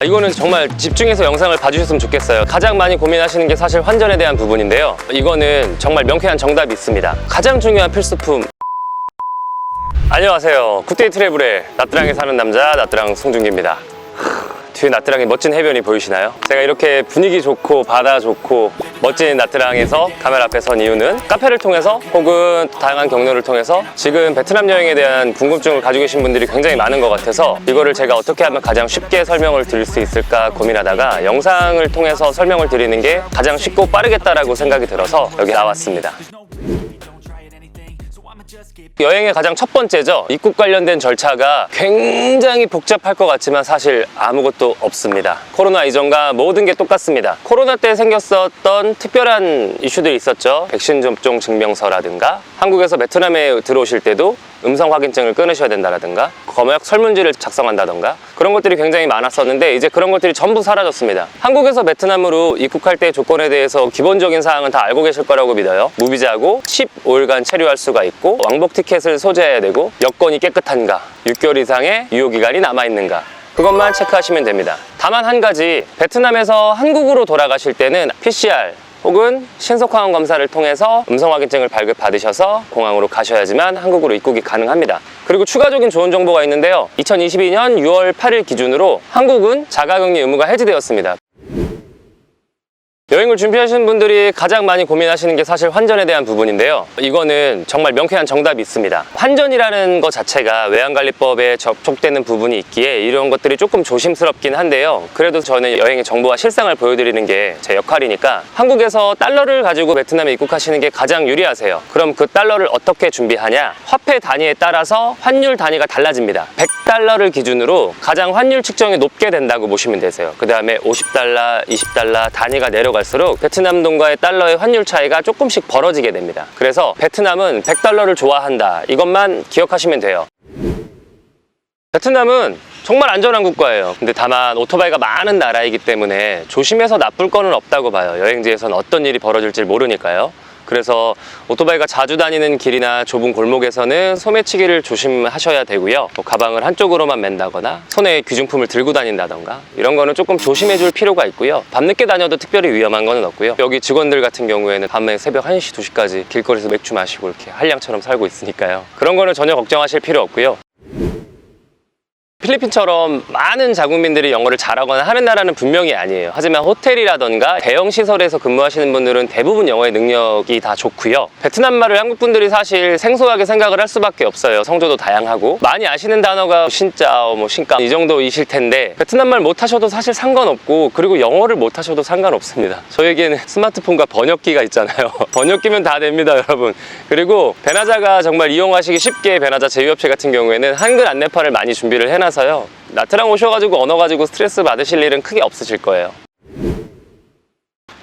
이거는 정말 집중해서 영상을 봐주셨으면 좋겠어요. 가장 많이 고민하시는 게 사실 환전에 대한 부분인데요. 이거는 정말 명쾌한 정답이 있습니다. 가장 중요한 필수품. 안녕하세요. 굿데이 트래블의 나트랑에 사는 남자 나트랑 송중기입니다. 뒤에 나트랑의 멋진 해변이 보이시나요? 제가 이렇게 분위기 좋고 바다 좋고 멋진 나트랑에서 카메라 앞에 선 이유는 카페를 통해서 혹은 다양한 경로를 통해서 지금 베트남 여행에 대한 궁금증을 가지고 계신 분들이 굉장히 많은 것 같아서 이거를 제가 어떻게 하면 가장 쉽게 설명을 드릴 수 있을까 고민하다가 영상을 통해서 설명을 드리는 게 가장 쉽고 빠르겠다라고 생각이 들어서 여기 나왔습니다. 여행의 가장 첫 번째죠. 입국 관련된 절차가 굉장히 복잡할 것 같지만 사실 아무것도 없습니다. 코로나 이전과 모든 게 똑같습니다. 코로나 때 생겼었던 특별한 이슈들이 있었죠. 백신 접종 증명서라든가 한국에서 베트남에 들어오실 때도 음성 확인증을 끊으셔야 된다라든가 검역 설문지를 작성한다던가 그런 것들이 굉장히 많았었는데 이제 그런 것들이 전부 사라졌습니다. 한국에서 베트남으로 입국할 때 조건에 대해서 기본적인 사항은 다 알고 계실 거라고 믿어요. 무비자고 15일간 체류할 수가 있고 왕복 티켓을 소지해야 되고 여권이 깨끗한가 6개월 이상의 유효기간이 남아있는가 그것만 체크하시면 됩니다. 다만 한 가지 베트남에서 한국으로 돌아가실 때는 PCR 혹은 신속항원 검사를 통해서 음성 확인증을 발급받으셔서 공항으로 가셔야지만 한국으로 입국이 가능합니다. 그리고 추가적인 좋은 정보가 있는데요. 2022년 6월 8일 기준으로 한국은 자가격리 의무가 해제되었습니다. 여행을 준비하시는 분들이 가장 많이 고민하시는 게 사실 환전에 대한 부분인데요. 이거는 정말 명쾌한 정답이 있습니다. 환전이라는 것 자체가 외환관리법에 접촉되는 부분이 있기에 이런 것들이 조금 조심스럽긴 한데요. 그래도 저는 여행의 정보와 실상을 보여드리는 게 제 역할이니까 한국에서 달러를 가지고 베트남에 입국하시는 게 가장 유리하세요. 그럼 그 달러를 어떻게 준비하냐? 화폐 단위에 따라서 환율 단위가 달라집니다. 100달러를 기준으로 가장 환율 측정이 높게 된다고 보시면 되세요. 그 다음에 50달러, 20달러 단위가 내려갈수록 베트남 돈과의 달러의 환율 차이가 조금씩 벌어지게 됩니다. 그래서 베트남은 100달러를 좋아한다. 이것만 기억하시면 돼요. 베트남은 정말 안전한 국가예요. 근데 다만 오토바이가 많은 나라이기 때문에 조심해서 나쁠 거는 없다고 봐요. 여행지에서는 어떤 일이 벌어질지 모르니까요. 그래서 오토바이가 자주 다니는 길이나 좁은 골목에서는 소매치기를 조심하셔야 되고요. 가방을 한쪽으로만 맨다거나 손에 귀중품을 들고 다닌다던가 이런 거는 조금 조심해 줄 필요가 있고요. 밤늦게 다녀도 특별히 위험한 거는 없고요. 여기 직원들 같은 경우에는 밤에 새벽 1시, 2시까지 길거리에서 맥주 마시고 이렇게 한량처럼 살고 있으니까요. 그런 거는 전혀 걱정하실 필요 없고요. 필리핀처럼 많은 자국민들이 영어를 잘하거나 하는 나라는 분명히 아니에요. 하지만 호텔이라던가 대형 시설에서 근무하시는 분들은 대부분 영어의 능력이 다 좋고요. 베트남 말을 한국 분들이 사실 생소하게 생각을 할 수밖에 없어요. 성조도 다양하고 많이 아시는 단어가 신짜오, 신까 이 정도이실 텐데 베트남 말 못하셔도 사실 상관없고 그리고 영어를 못하셔도 상관없습니다. 저에게는 스마트폰과 번역기가 있잖아요. 번역기면 다 됩니다, 여러분. 그리고 베나자가 정말 이용하시기 쉽게 베나자 제휴업체 같은 경우에는 한글 안내판을 많이 준비를 해놨어요. 나트랑 오셔가지고 언어 가지고 스트레스 받으실 일은 크게 없으실 거예요.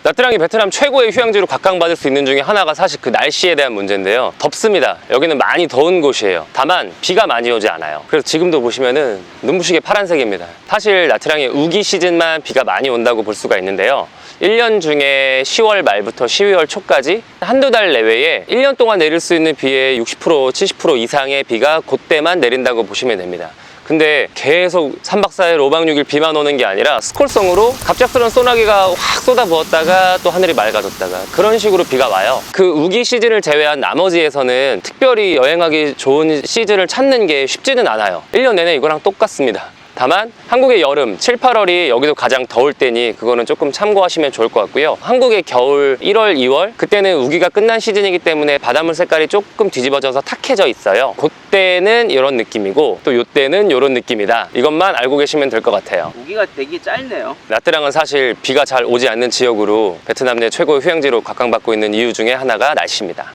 나트랑이 베트남 최고의 휴양지로 각광받을 수 있는 중에 하나가 사실 그 날씨에 대한 문제인데요. 덥습니다. 여기는 많이 더운 곳이에요. 다만 비가 많이 오지 않아요. 그래서 지금도 보시면은 눈부시게 파란색입니다. 사실 나트랑의 우기 시즌만 비가 많이 온다고 볼 수가 있는데요. 1년 중에 10월 말부터 12월 초까지 한두 달 내외에 1년 동안 내릴 수 있는 비의 60%, 70% 이상의 비가 그때만 내린다고 보시면 됩니다. 근데 계속 3박 4일 5박 6일 비만 오는 게 아니라 스콜성으로 갑작스러운 소나기가 확 쏟아부었다가 또 하늘이 맑아졌다가 그런 식으로 비가 와요. 그 우기 시즌을 제외한 나머지에서는 특별히 여행하기 좋은 시즌을 찾는 게 쉽지는 않아요. 1년 내내 이거랑 똑같습니다. 다만 한국의 여름 7, 8월이 여기도 가장 더울 때니 그거는 조금 참고하시면 좋을 것 같고요. 한국의 겨울 1월, 2월 그때는 우기가 끝난 시즌이기 때문에 바닷물 색깔이 조금 뒤집어져서 탁해져 있어요. 그때는 이런 느낌이고 또 이때는 이런 느낌이다. 이것만 알고 계시면 될 것 같아요. 우기가 되게 짧네요. 나트랑은 사실 비가 잘 오지 않는 지역으로 베트남 내 최고의 휴양지로 각광받고 있는 이유 중에 하나가 날씨입니다.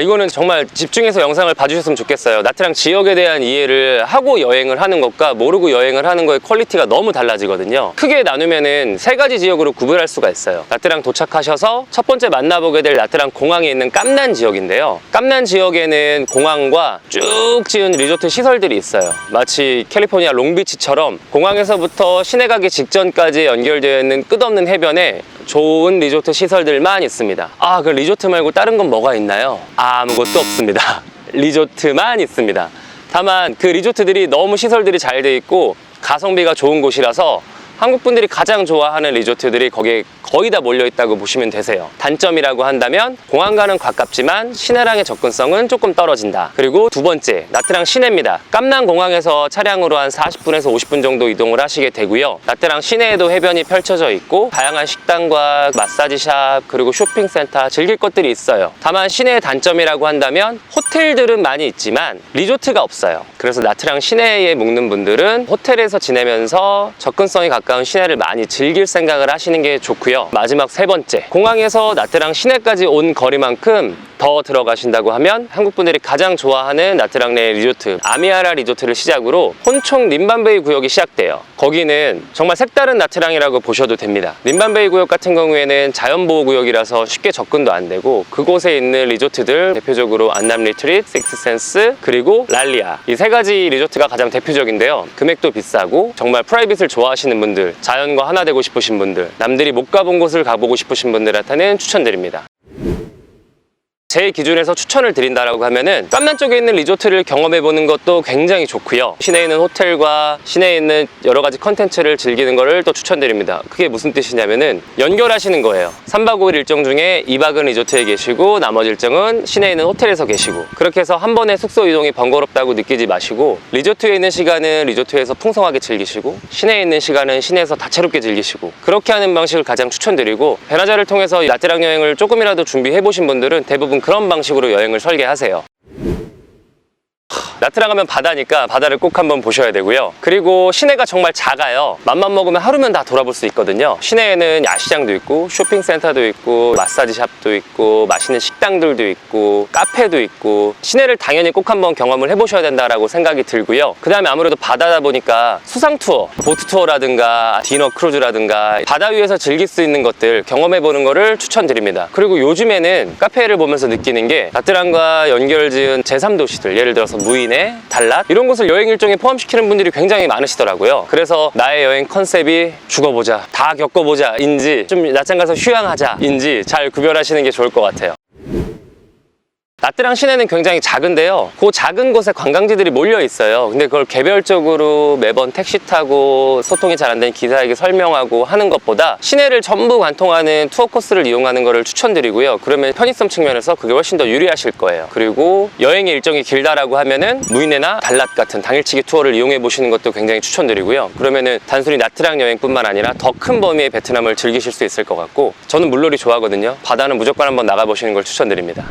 이거는 정말 집중해서 영상을 봐주셨으면 좋겠어요. 나트랑 지역에 대한 이해를 하고 여행을 하는 것과 모르고 여행을 하는 거의 퀄리티가 너무 달라지거든요. 크게 나누면은 3가지 지역으로 구별할 수가 있어요. 나트랑 도착하셔서 첫 번째 만나보게 될 나트랑 공항에 있는 깜난 지역인데요. 깜난 지역에는 공항과 쭉 지은 리조트 시설들이 있어요. 마치 캘리포니아 롱비치처럼 공항에서부터 시내 가기 직전까지 연결되어 있는 끝없는 해변에 좋은 리조트 시설들만 있습니다. 그 리조트 말고 다른 건 뭐가 있나요? 아무것도 없습니다. 리조트만 있습니다. 다만 그 리조트들이 너무 시설들이 잘 돼 있고 가성비가 좋은 곳이라서 한국 분들이 가장 좋아하는 리조트들이 거기에 거의 다 몰려있다고 보시면 되세요. 단점이라고 한다면 공항과는 가깝지만 시내랑의 접근성은 조금 떨어진다. 그리고 두 번째, 나트랑 시내입니다. 깜난 공항에서 차량으로 한 40분에서 50분 정도 이동을 하시게 되고요. 나트랑 시내에도 해변이 펼쳐져 있고 다양한 식당과 마사지샵 그리고 쇼핑센터 즐길 것들이 있어요. 다만 시내의 단점이라고 한다면 호텔들은 많이 있지만 리조트가 없어요. 그래서 나트랑 시내에 묵는 분들은 호텔에서 지내면서 접근성이 가까운 시내를 많이 즐길 생각을 하시는 게 좋고요. 마지막 세 번째, 공항에서 나트랑 시내까지 온 거리만큼 더 들어가신다고 하면 한국 분들이 가장 좋아하는 나트랑 내 리조트 아미아라 리조트를 시작으로 혼총 림반베이 구역이 시작돼요. 거기는 정말 색다른 나트랑이라고 보셔도 됩니다. 림반베이 구역 같은 경우에는 자연보호구역이라서 쉽게 접근도 안 되고 그곳에 있는 리조트들 대표적으로 안남 리트릿, 식스센스 그리고 랄리아 이 세 가지 리조트가 가장 대표적인데요. 금액도 비싸고 정말 프라이빗을 좋아하시는 분들, 자연과 하나 되고 싶으신 분들, 남들이 못 가본 곳을 가보고 싶으신 분들한테는 추천드립니다. 제 기준에서 추천을 드린다라고 하면은 깜난 쪽에 있는 리조트를 경험해보는 것도 굉장히 좋고요. 시내에 있는 호텔과 시내에 있는 여러 가지 컨텐츠를 즐기는 거를 또 추천드립니다. 그게 무슨 뜻이냐면은 연결하시는 거예요. 3박 5일 일정 중에 2박은 리조트에 계시고 나머지 일정은 시내에 있는 호텔에서 계시고 그렇게 해서 한 번에 숙소 이동이 번거롭다고 느끼지 마시고 리조트에 있는 시간은 리조트에서 풍성하게 즐기시고 시내에 있는 시간은 시내에서 다채롭게 즐기시고 그렇게 하는 방식을 가장 추천드리고 베나자를 통해서 나트랑 여행을 조금이라도 준비해보신 분들은 대부분 그런 방식으로 여행을 설계하세요. 나트랑 하면 바다니까 바다를 꼭 한번 보셔야 되고요. 그리고 시내가 정말 작아요. 맘만 먹으면 하루면 다 돌아볼 수 있거든요. 시내에는 야시장도 있고 쇼핑센터도 있고 마사지샵도 있고 맛있는 식당들도 있고 카페도 있고 시내를 당연히 꼭 한번 경험을 해보셔야 된다라고 생각이 들고요. 그 다음에 아무래도 바다다 보니까 수상 투어, 보트 투어라든가 디너 크루즈라든가 바다 위에서 즐길 수 있는 것들 경험해보는 거를 추천드립니다. 그리고 요즘에는 카페를 보면서 느끼는 게 나트랑과 연결지은 제3도시들 예를 들어서 무인 달랏 이런 곳을 여행 일정에 포함시키는 분들이 굉장히 많으시더라고요. 그래서 나의 여행 컨셉이 죽어보자, 다 겪어보자 인지 좀 낮잠 가서 휴양하자 인지 잘 구별하시는 게 좋을 것 같아요. 나트랑 시내는 굉장히 작은데요. 그 작은 곳에 관광지들이 몰려 있어요. 근데 그걸 개별적으로 매번 택시 타고 소통이 잘 안 되는 기사에게 설명하고 하는 것보다 시내를 전부 관통하는 투어 코스를 이용하는 것을 추천드리고요. 그러면 편의성 측면에서 그게 훨씬 더 유리하실 거예요. 그리고 여행의 일정이 길다라고 하면은 무이네나 달랏 같은 당일치기 투어를 이용해 보시는 것도 굉장히 추천드리고요. 그러면은 단순히 나트랑 여행뿐만 아니라 더 큰 범위의 베트남을 즐기실 수 있을 것 같고 저는 물놀이 좋아하거든요. 바다는 무조건 한번 나가보시는 걸 추천드립니다.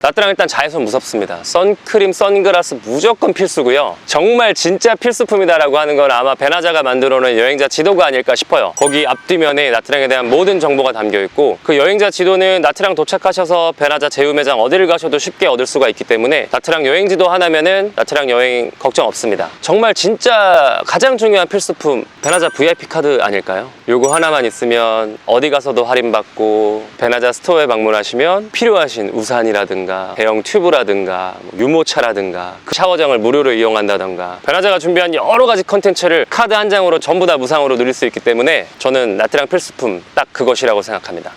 나트랑 일단 자외선 무섭습니다. 선크림, 선글라스 무조건 필수고요. 정말 진짜 필수품이다라고 하는 건 아마 베나자가 만들어놓은 여행자 지도가 아닐까 싶어요. 거기 앞뒤면에 나트랑에 대한 모든 정보가 담겨있고 그 여행자 지도는 나트랑 도착하셔서 베나자 제휴매장 어디를 가셔도 쉽게 얻을 수가 있기 때문에 나트랑 여행지도 하나면은 나트랑 여행 걱정 없습니다. 정말 진짜 가장 중요한 필수품 베나자 VIP 카드 아닐까요? 요거 하나만 있으면 어디 가서도 할인받고 베나자 스토어에 방문하시면 필요하신 우산이라든가 대형 튜브라든가 유모차라든가 그 샤워장을 무료로 이용한다던가 베나자가 준비한 여러 가지 컨텐츠를 카드 한 장으로 전부 다 무상으로 누릴 수 있기 때문에 저는 나트랑 필수품 딱 그것이라고 생각합니다.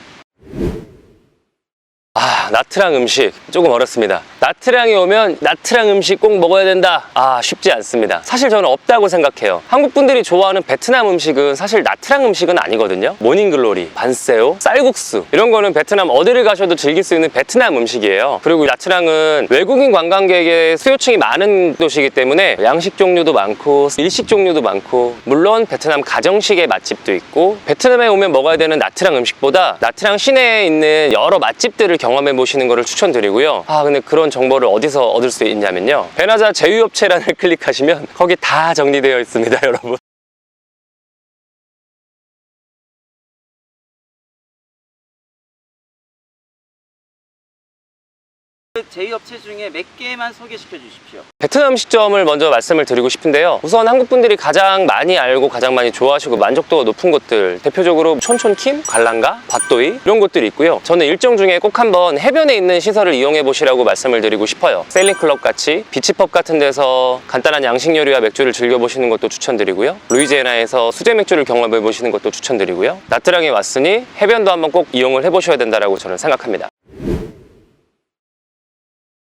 나트랑 음식 조금 어렵습니다. 나트랑에 오면 나트랑 음식 꼭 먹어야 된다. 쉽지 않습니다. 사실 저는 없다고 생각해요. 한국 분들이 좋아하는 베트남 음식은 사실 나트랑 음식은 아니거든요. 모닝글로리, 반새우, 쌀국수 이런 거는 베트남 어디를 가셔도 즐길 수 있는 베트남 음식이에요. 그리고 나트랑은 외국인 관광객의 수요층이 많은 도시이기 때문에 양식 종류도 많고 일식 종류도 많고 물론 베트남 가정식의 맛집도 있고 베트남에 오면 먹어야 되는 나트랑 음식보다 나트랑 시내에 있는 여러 맛집들을 경험해 보시는 것을 추천드리고요. 근데 그런 정보를 어디서 얻을 수 있냐면요. 베나자 제휴업체란을 클릭하시면 거기 다 정리되어 있습니다, 여러분. 제휴업체 중에 몇 개만 소개시켜 주십시오. 베트남 음식점을 먼저 말씀을 드리고 싶은데요. 우선 한국 분들이 가장 많이 알고 가장 많이 좋아하시고 만족도가 높은 곳들 대표적으로 촌촌킴, 관람가, 밭도이 이런 곳들이 있고요. 저는 일정 중에 꼭 한번 해변에 있는 시설을 이용해 보시라고 말씀을 드리고 싶어요. 세일링클럽 같이 비치펍 같은 데서 간단한 양식 요리와 맥주를 즐겨보시는 것도 추천드리고요. 루이지애나에서 수제 맥주를 경험해 보시는 것도 추천드리고요. 나트랑에 왔으니 해변도 한번 꼭 이용을 해보셔야 된다고 저는 생각합니다.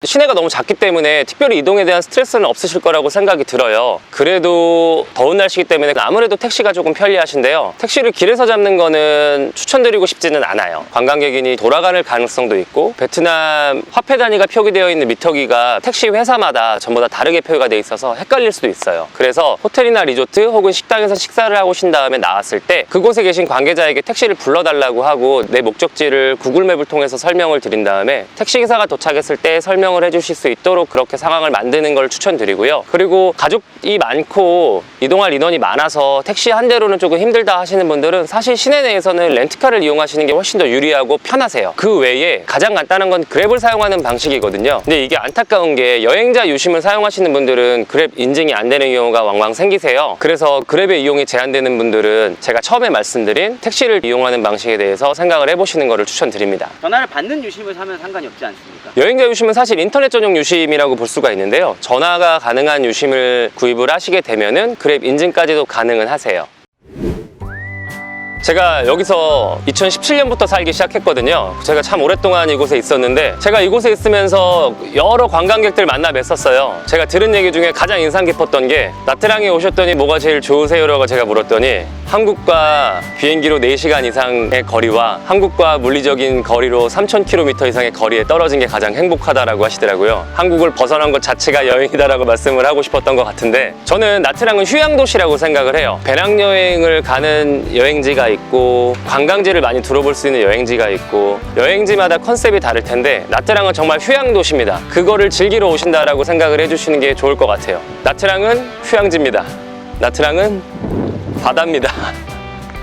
시내가 너무 작기 때문에 특별히 이동에 대한 스트레스는 없으실 거라고 생각이 들어요. 그래도 더운 날씨이기 때문에 아무래도 택시가 조금 편리하신데요. 택시를 길에서 잡는 거는 추천드리고 싶지는 않아요. 관광객인이 돌아가는 가능성도 있고, 베트남 화폐 단위가 표기되어 있는 미터기가 택시 회사마다 전부 다 다르게 표기가 돼 있어서 헷갈릴 수도 있어요. 그래서 호텔이나 리조트 혹은 식당에서 식사를 하고 신 다음에 나왔을 때 그곳에 계신 관계자에게 택시를 불러달라고 하고 내 목적지를 구글맵을 통해서 설명을 드린 다음에 택시기사가 도착했을 때 설명을 해주실 수 있도록 그렇게 상황을 만드는 걸 추천드리고요. 그리고 가족이 많고 이동할 인원이 많아서 택시 한 대로는 조금 힘들다 하시는 분들은 사실 시내 내에서는 렌트카를 이용하시는 게 훨씬 더 유리하고 편하세요. 그 외에 가장 간단한 건 그랩을 사용하는 방식이거든요. 근데 이게 안타까운 게 여행자 유심을 사용하시는 분들은 그랩 인증이 안 되는 경우가 왕왕 생기세요. 그래서 그랩의 이용이 제한되는 분들은 제가 처음에 말씀드린 택시를 이용하는 방식에 대해서 생각을 해보시는 것을 추천드립니다. 전화를 받는 유심을 사면 상관이 없지 않습니까? 여행자 유심은 사실 인터넷 전용 유심이라고 볼 수가 있는데요. 전화가 가능한 유심을 구입을 하시게 되면은 그랩 인증까지도 가능은 하세요. 제가 여기서 2017년부터 살기 시작했거든요. 제가 참 오랫동안 이곳에 있었는데 제가 이곳에 있으면서 여러 관광객들 만나 뵀었어요. 제가 들은 얘기 중에 가장 인상 깊었던 게 나트랑에 오셨더니 뭐가 제일 좋으세요라고 제가 물었더니 한국과 비행기로 4시간 이상의 거리와 한국과 물리적인 거리로 3,000km 이상의 거리에 떨어진 게 가장 행복하다라고 하시더라고요. 한국을 벗어난 것 자체가 여행이다라고 말씀을 하고 싶었던 것 같은데 저는 나트랑은 휴양도시라고 생각을 해요. 배낭여행을 가는 여행지가 있고 관광지를 많이 둘러볼 수 있는 여행지가 있고 여행지마다 컨셉이 다를 텐데 나트랑은 정말 휴양도시입니다. 그거를 즐기러 오신다라고 생각을 해주시는 게 좋을 것 같아요. 나트랑은 휴양지입니다. 나트랑은 바다입니다.